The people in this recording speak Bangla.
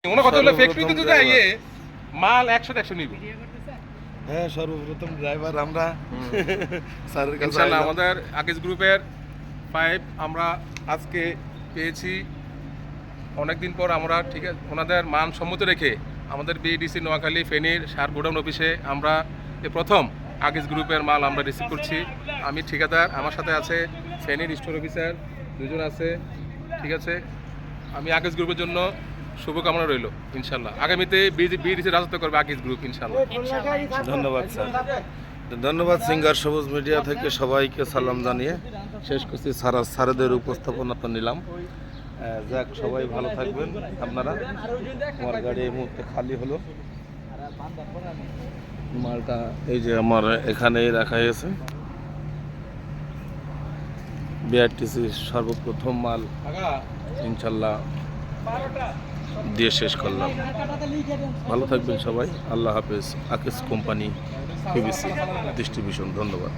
ওনা কথা হলো ফ্যাক্টরিতে তো যাই মাল 100 নিব। হ্যাঁ, সর্বপ্রথম ড্রাইভার আমরা স্যারের কাছে ইনশাআল্লাহ আমাদের আকিজ গ্রুপের পাইপ আমরা আজকে পেয়েছি অনেকদিন পর। আমরা ঠিক আছে ওনাদের মান সম্মত রেখে আমাদের বিডিসি নোয়াখালী ফেনীর সার গোডাউন অফিসে আমরা প্রথম আকিজ গ্রুপের মাল আমরা রিসিভ করছি। আমি ঠিকাদার, আমার সাথে আছে ফেনীর স্টোর অফিসার দুজন আছে। ঠিক আছে, আমি আকিজ গ্রুপের জন্য শুভকামনা রইল। ইনশাল্লাহ আগামীতে বিডিসি রাজত্ব করবে আকিজ গ্রুপ ইনশাল্লাহ। ধন্যবাদ স্যার, ধন্যবাদ। সিঙ্গার সবুজ মিডিয়া থেকে সবাইকে সালাম জানিয়ে শেষ করছি। স্যারেদের উপস্থাপনা তো নিলাম। যাক, সবাই ভালো থাকবেন আপনারা। আমার গাড়ি এই মুহূর্তে খালি হলো, মালটা এই যে আমার এখানেই রাখা হয়েছে। বিআরটিসি সর্বপ্রথম মাল ইনশাল্লাহ দিয়ে শেষ করলাম। ভালো থাকবেন সবাই, আল্লাহ হাফেজ। Akij company, PVC distribution. ধন্যবাদ।